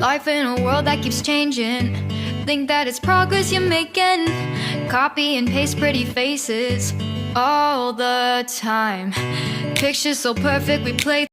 Life in a world that keeps changing. Think that it's progress you're making. Copy and paste pretty faces all the time. Pictures so perfect we play.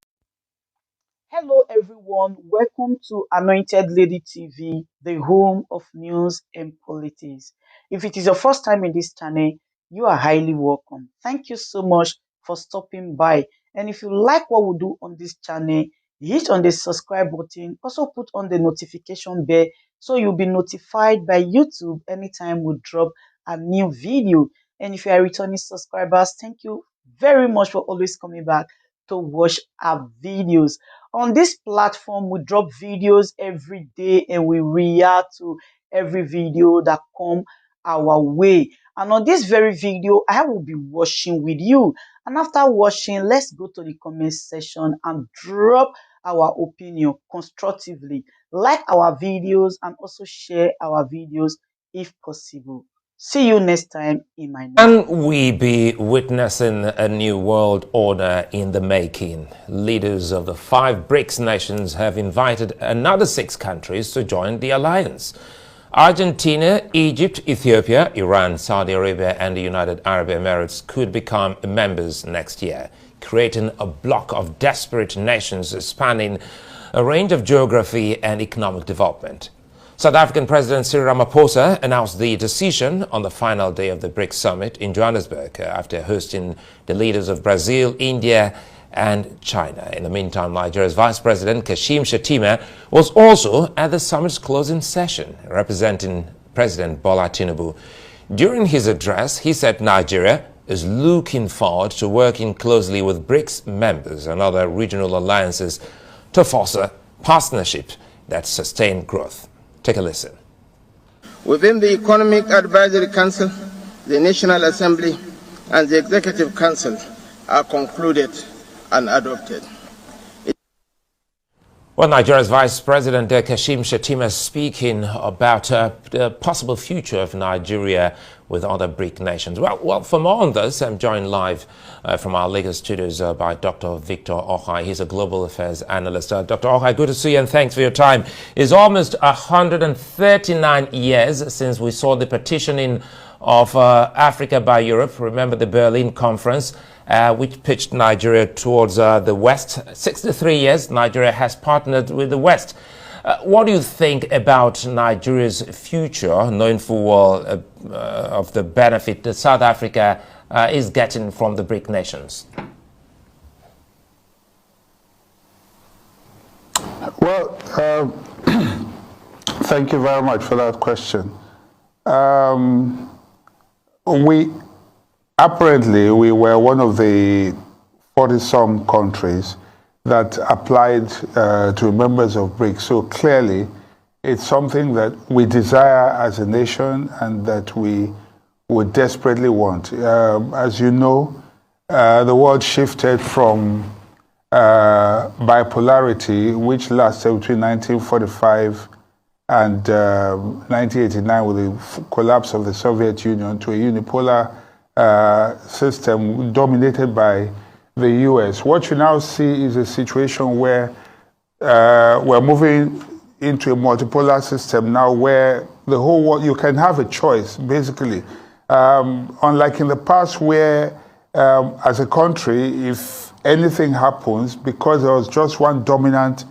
Hello everyone, welcome to Anointed Lady TV, the home of news and politics. If it is your first time in this channel, you are highly welcome. Thank you so much for stopping by. And if you like what we do on this channel, hit on the subscribe button, also put on the notification bell so you'll be notified by YouTube anytime we drop a new video. And if you are returning subscribers, thank you very much for always coming back to watch our videos. On this platform, we drop videos every day and we react to every video that come our way. And on this very video, I will be watching with you. And after watching, let's go to the comment section and drop our opinion constructively. Like our videos and also share our videos if possible. See you next time in my next video. Can we be witnessing a new world order in the making? Leaders of the 5 Brics nations have invited another 6 countries to join the alliance. Argentina, Egypt, Ethiopia, Iran, Saudi Arabia and the United Arab Emirates could become members next year, creating a bloc of desperate nations spanning a range of geography and economic development. South African President Cyril Ramaphosa announced the decision on the final day of the BRICS summit in Johannesburg after hosting the leaders of Brazil, India and China. In the meantime, Nigeria's Vice President Kashim Shettima was also at the summit's closing session, representing President Bola Tinubu. During his address, he said Nigeria is looking forward to working closely with BRICS members and other regional alliances to foster partnerships that sustain growth. Take a listen. Within the Economic Advisory Council, the National Assembly and the Executive Council are concluded and adopted. Well, Nigeria's Vice President Kashim Shettima speaking about the possible future of Nigeria with other BRIC nations. Well, for more on this, I'm joined live from our Lagos studios by Dr. Victor Ohai. He's a global affairs analyst. Dr. Ohai, good to see you and thanks for your time. It's almost 139 years since we saw the partitioning of Africa by Europe. Remember the Berlin Conference, which pitched Nigeria towards the West. 63 years, Nigeria has partnered with the West. What do you think about Nigeria's future, knowing full well of the benefit that South Africa is getting from the BRIC nations? Well, thank you very much for that question. We were one of the 40-some countries that applied to be members of BRICS. So clearly, it's something that we desire as a nation and that we would desperately want. As you know, the world shifted from bipolarity, which lasted between 1945 and 1989 with the collapse of the Soviet Union, to a unipolar system dominated by the US. What you now see is a situation where we're moving into a multipolar system now, where the whole world, you can have a choice, basically. Unlike in the past where, as a country, if anything happens, because there was just one dominant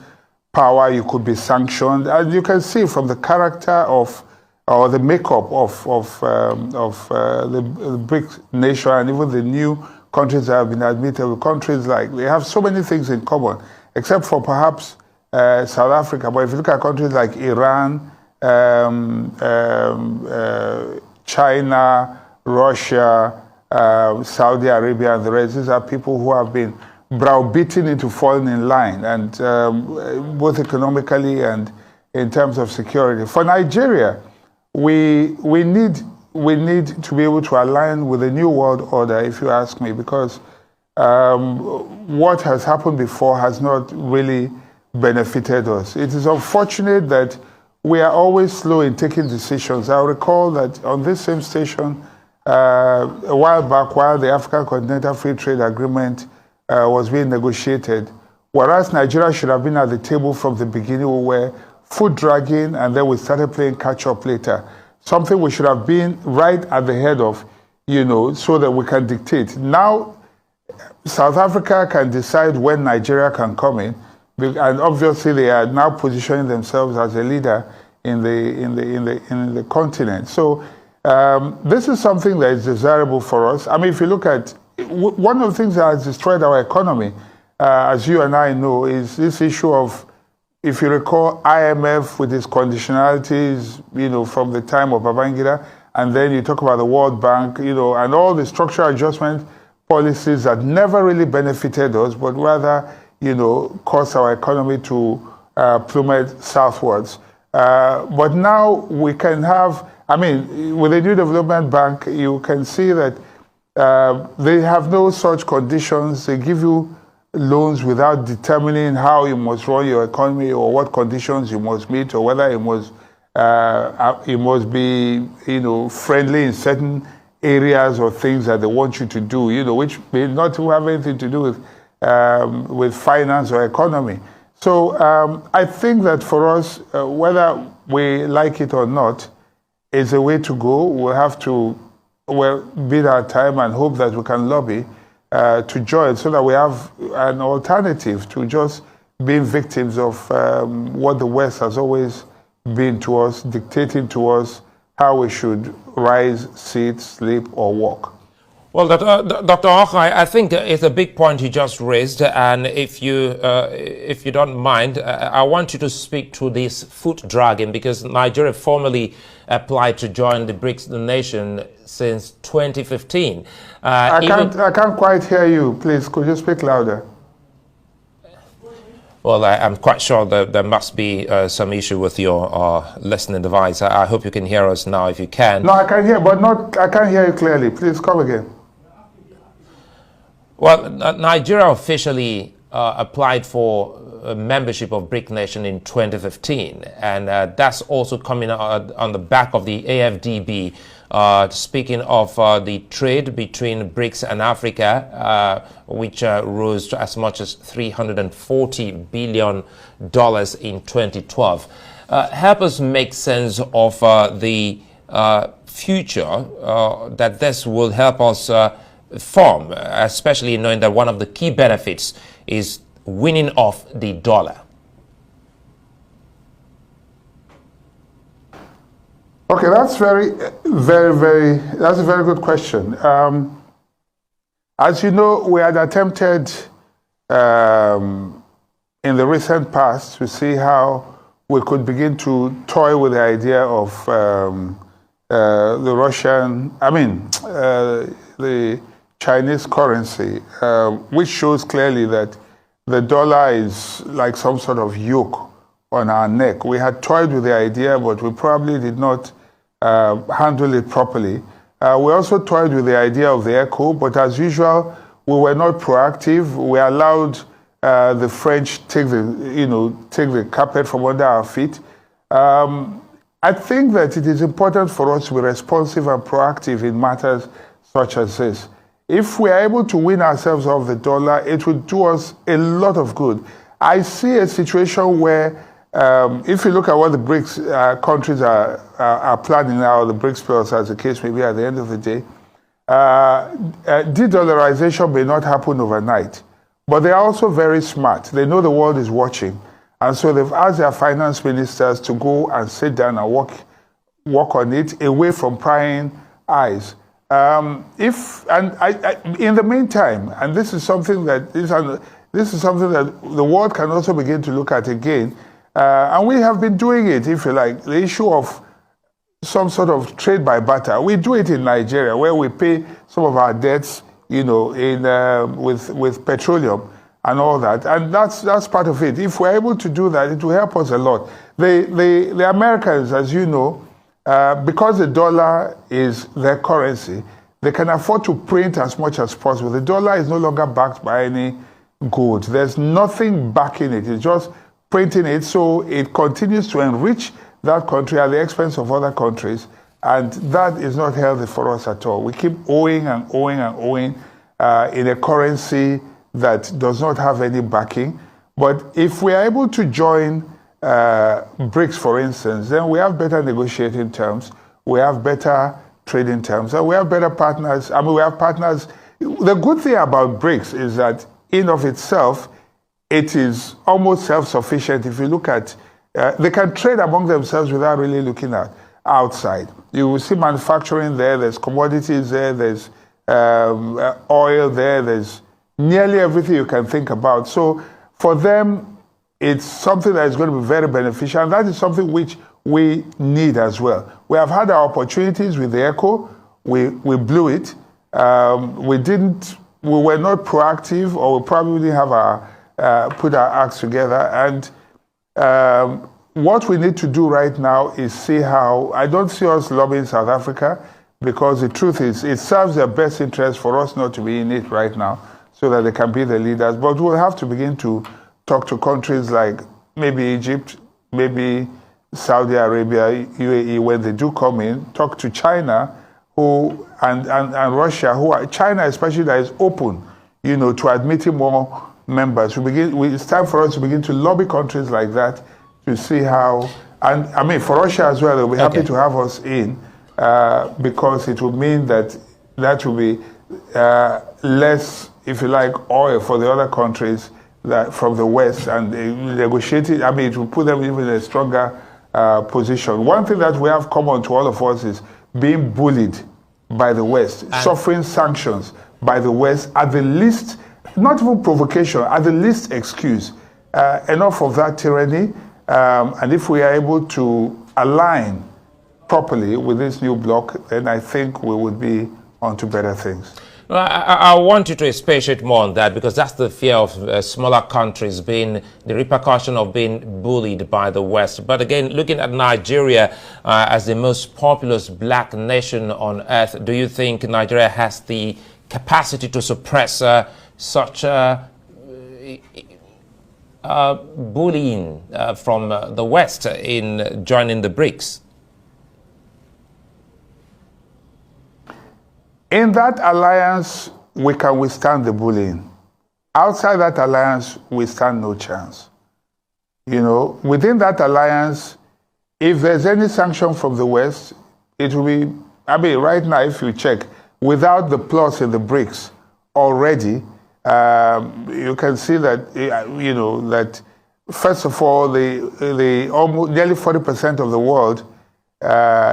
power, you could be sanctioned. And you can see from the character of, or the makeup of the BRICS nation and even the new countries that have been admitted, countries like, they have so many things in common, except for perhaps South Africa. But if you look at countries like Iran, China, Russia, Saudi Arabia, and the rest, these are people who have been browbeaten into falling in line, and both economically and in terms of security. For Nigeria, we need to be able to align with the new world order, if you ask me, because what has happened before has not really benefited us. It is unfortunate that we are always slow in taking decisions. I recall that on this same station, a while back, while the African Continental Free Trade Agreement was being negotiated, whereas Nigeria should have been at the table from the beginning, we were foot dragging, and then we started playing catch up later. Something we should have been right at the head of, so that we can dictate. Now, South Africa can decide when Nigeria can come in, and obviously they are now positioning themselves as a leader in the continent. So this is something that is desirable for us. I mean, if you look at one of the things that has destroyed our economy, as you and I know, is this issue of, if you recall, IMF with its conditionalities, from the time of Babangida, and then you talk about the World Bank, and all the structural adjustment policies that never really benefited us, but rather, caused our economy to plummet southwards. But now we can have, with the New Development Bank, you can see that they have no such conditions. They give you loans without determining how you must run your economy or what conditions you must meet or whether it must be, friendly in certain areas or things that they want you to do, which may not have anything to do with finance or economy. So I think that for us, whether we like it or not, is a way to go. We'll have to bid our time and hope that we can lobby to join so that we have an alternative to just being victims of what the West has always been to us, dictating to us how we should rise, sit, sleep, or walk. Well, Dr. Okai, I think it's a big point you just raised, and if you don't mind, I want you to speak to this foot dragging, because Nigeria formally applied to join the Brics nation since 2015. I can't quite hear you. Please, could you speak louder? Well, I'm quite sure that there must be some issue with your listening device. I hope you can hear us now if you can. No, I can hear, but I can't hear you clearly. Please come again. Well, Nigeria officially applied for membership of BRIC Nation in 2015, and that's also coming on the back of the AFDB. Speaking of the trade between BRICS and Africa, which rose to as much as $340 billion in 2012. Help us make sense of the future that this will help us form, especially knowing that one of the key benefits is winning off the dollar. Okay, that's that's a very good question. As you know, we had attempted in the recent past to see how we could begin to toy with the idea of the Chinese currency, which shows clearly that the dollar is like some sort of yoke on our neck. We had toyed with the idea, but we probably did not handle it properly. We also toyed with the idea of the echo, but as usual, we were not proactive. We allowed the French take the carpet from under our feet. I think that it is important for us to be responsive and proactive in matters such as this. If we are able to win ourselves off the dollar, it will do us a lot of good. I see a situation where, if you look at what the BRICS countries are planning now, the BRICS plus, as the case may be at the end of the day, de-dollarization may not happen overnight, but they are also very smart. They know the world is watching, and so they've asked their finance ministers to go and sit down and work on it away from prying eyes. In the meantime, and this is something that the world can also begin to look at again, and we have been doing it, if you like, the issue of some sort of trade by barter. We do it in Nigeria, where we pay some of our debts, with petroleum and all that, and that's part of it. If we're able to do that, it will help us a lot. The Americans, as you know, because the dollar is their currency, they can afford to print as much as possible. The dollar is no longer backed by any gold. There's nothing backing it. It's just printing it, so it continues to enrich that country at the expense of other countries, and that is not healthy for us at all. We keep owing and owing and owing in a currency that does not have any backing. But if we are able to join Brics, for instance, then we have better negotiating terms, we have better trading terms, and we have better partners. I mean, we have partners. The good thing about Brics is that in of itself, it is almost self-sufficient. If you look at, they can trade among themselves without really looking at outside. You will see manufacturing there, there's commodities there, there's oil there, there's nearly everything you can think about. So for them, it's something that is going to be very beneficial, and that is something which we need as well. We have had our opportunities with the ECO. We blew it. We were not proactive, or we probably didn't have put our acts together. And what we need to do right now is see how, I don't see us lobbying South Africa, because the truth is, it serves their best interest for us not to be in it right now, so that they can be the leaders. But we'll have to begin to talk to countries like maybe Egypt, maybe Saudi Arabia, UAE, when they do come in, talk to China, and Russia, China especially, that is open, to admitting more members. It's time for us to begin to lobby countries like that to see how, and I mean, for Russia as well, they'll be happy to have us in, because it will mean that will be less, if you like, oil for the other countries that from the West, and negotiating, I mean, it will put them even in a stronger position. One thing that we have common to all of us is being bullied by the West, suffering sanctions by the West at the least, not even provocation, at the least excuse. Enough of that tyranny, and if we are able to align properly with this new bloc, then I think we would be on to better things. Well, I want you to expatiate more on that, because that's the fear of smaller countries being, the repercussion of being bullied by the West. But again, looking at Nigeria as the most populous black nation on earth, do you think Nigeria has the capacity to suppress such bullying from the West in joining the Brics? In that alliance, we can withstand the bullying. Outside that alliance, we stand no chance. Within that alliance, if there's any sanction from the West, it will be, I mean, right now, if you check, without the plus in the Brics already, you can see that, that first of all, the almost nearly 40% of the world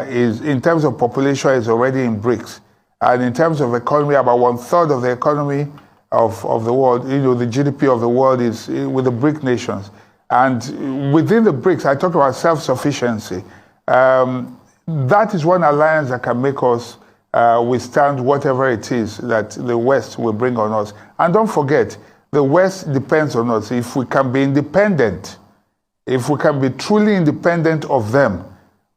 is, in terms of population, is already in Brics. And in terms of economy, about 1/3 of the economy of the world, the GDP of the world is with the BRIC nations. And within the BRICS, I talked about self-sufficiency. That is one alliance that can make us withstand whatever it is that the West will bring on us. And don't forget, the West depends on us. If we can be independent, if we can be truly independent of them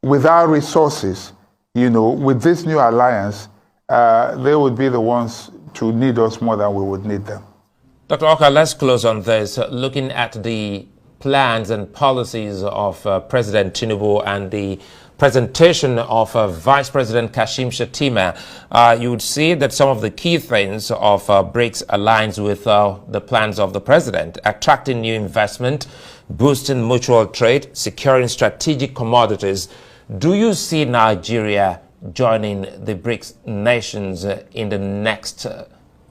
with our resources, with this new alliance, they would be the ones to need us more than we would need them. Dr. Oka, let's close on this. Looking at the plans and policies of President Tinubu and the presentation of Vice President Kashim Shettima, you would see that some of the key things of BRICS aligns with the plans of the president: attracting new investment, boosting mutual trade, securing strategic commodities. Do you see Nigeria joining the BRICS nations in the next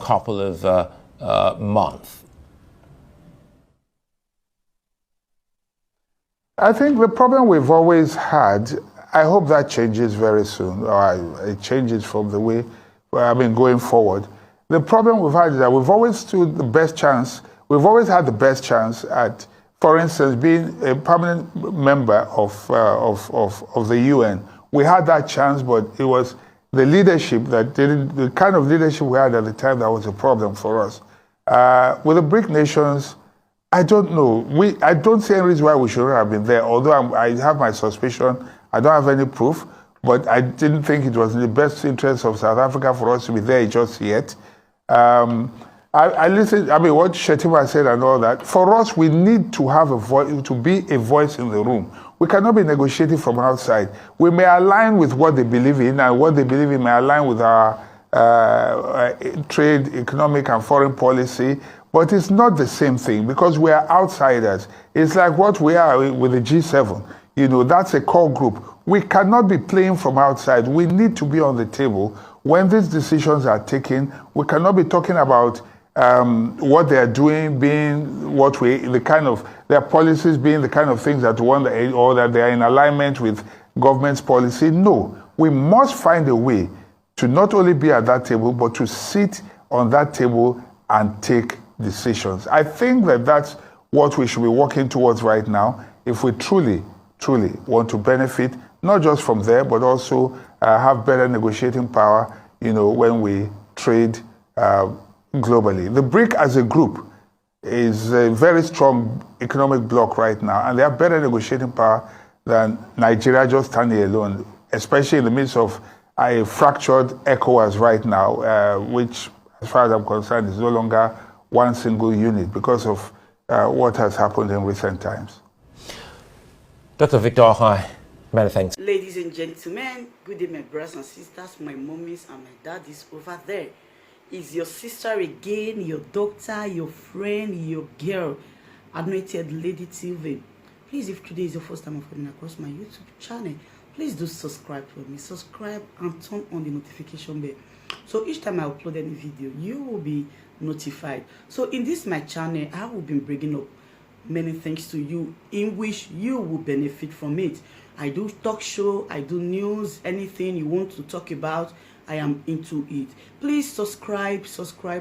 couple of months? I think the problem we've always had, I hope that changes very soon, or it changes from the way, going forward. The problem we've had is that we've always stood the best chance, we've always had the best chance at, for instance, being a permanent member of the UN. We had that chance, but it was the leadership that didn't, the kind of leadership we had at the time that was a problem for us. With the BRIC nations, I don't know. I don't see any reason why we shouldn't have been there, although I have my suspicion. I don't have any proof, but I didn't think it was in the best interest of South Africa for us to be there just yet. I listened, what Shettima said and all that. For us, we need to have a voice, to be a voice in the room. We cannot be negotiating from outside. We may align with what they believe in, and what they believe in may align with our trade, economic, and foreign policy, But it's not the same thing because we are outsiders. It's like what we are with the G7. You know, that's a core group. We cannot be playing from outside. We need to be on the table when these decisions are taken. We cannot be talking about what they are doing being their policies being the kind of things that we want, or that they are in alignment with government's policy. No, we must find a way to not only be at that table, but to sit on that table and take decisions. I think that that's what we should be working towards right now if we truly want to benefit, not just from there, but also have better negotiating power, you know, when we trade globally. The BRIC as a group is a very strong economic bloc right now, and they have better negotiating power than Nigeria just standing alone, especially in the midst of a fractured ECOWAS right now, which, as far as I'm concerned, is no longer one single unit because of what has happened in recent times. Dr. Victor, hi. Many thanks. Ladies and gentlemen, good day, my brothers and sisters, my mummies and my daddies over there. Is your sister again, your doctor, your friend, your girl, Anointed Lady TV. Please, if today is your first time of coming across my YouTube channel, please do subscribe for me. Subscribe and turn on the notification bell. So each time I upload any video, you will be notified. So in this my channel, I will be bringing up many things to you in which you will benefit from it. I do talk show, I do news, anything you want to talk about, I am into it. Please subscribe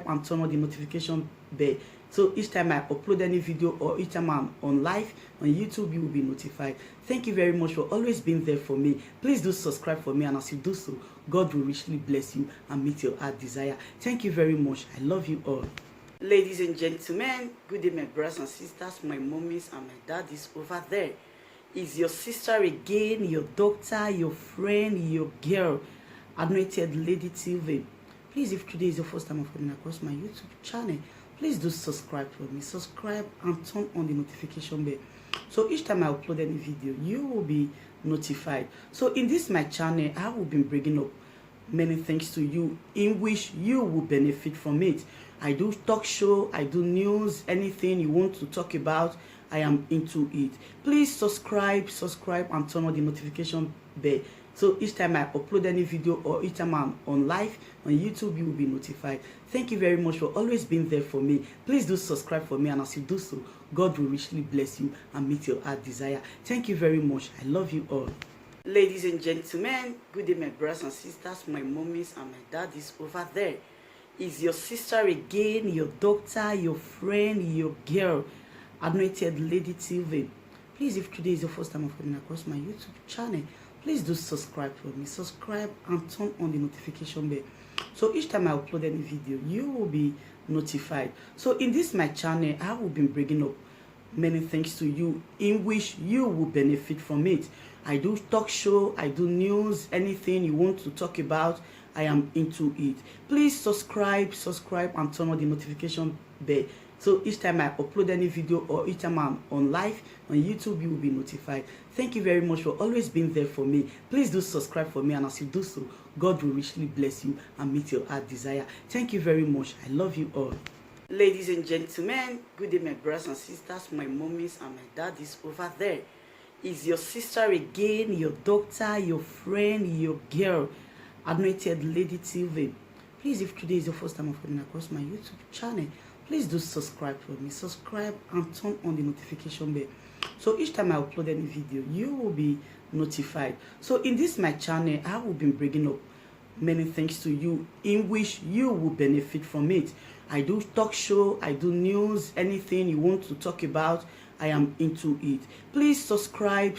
and turn on the notification bell. So each time I upload any video or each time I'm on live on YouTube, you will be notified. Thank you very much for always being there for me. Please do subscribe for me, and as you do so, God will richly bless you and meet your heart desire. Thank you very much. I love you all. Ladies and gentlemen, good day, my brothers and sisters, my mummies and my daddies over there. Is your sister again, your doctor, your friend, your girl, Anointed Lady TV. Please, if today is your first time of coming across my YouTube channel, please do subscribe for me. Subscribe and turn on the notification bell. So each time I upload any video, you will be notified. So in this my channel, I will be bringing up many things to you in which you will benefit from it. I do talk show, I do news, anything you want to talk about, I am into it. Please subscribe and turn on the notification bell. So each time I upload any video or each time I'm on live on YouTube, you will be notified. Thank you very much for always being there for me. Please do subscribe for me, and as you do so, God will richly bless you and meet your heart desire. Thank you very much. I love you all. Ladies and gentlemen, good day, my brothers and sisters, my mummies and my daddies over there. Is your sister again, your doctor, your friend, your girl, Anointed Lady TV. Please, if today is your first time of coming across my YouTube channel, please do subscribe for me. Subscribe and turn on the notification bell. So each time I upload any video, you will be notified. So in this my channel, I will be bringing up many things to you in which you will benefit from it. I do talk show, I do news, anything you want to talk about, I am into it. Please subscribe and turn on the notification bell. So each time I upload any video or each time I'm on live on YouTube, you will be notified. Thank you very much for always being there for me. Please do subscribe for me, and as you do so, God will richly bless you and meet your heart desire. Thank you very much. I love you all. Ladies and gentlemen, good day, my brothers and sisters, my mummies and my daddies over there. Is your sister again, your doctor, your friend, your girl, Anointed Lady TV. Please, if today is your first time of coming across my YouTube channel, please do subscribe for me. Subscribe and turn on the notification bell. So each time I upload any video, you will be notified. So in this my channel, I will be bringing up many things to you in which you will benefit from it. I do talk show, I do news, anything you want to talk about, I am into it. Please subscribe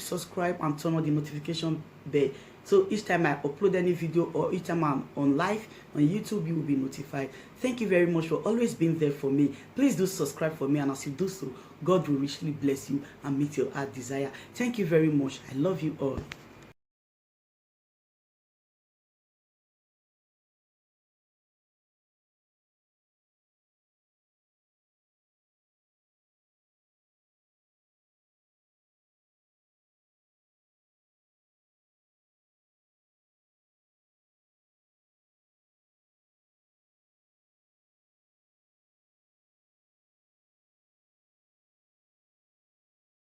and turn on the notification bell. So each time I upload any video or each time I'm on live on YouTube, you will be notified. Thank you very much for always being there for me. Please do subscribe for me, and as you do so, God will richly bless you and meet your heart desire. Thank you very much. I love you all.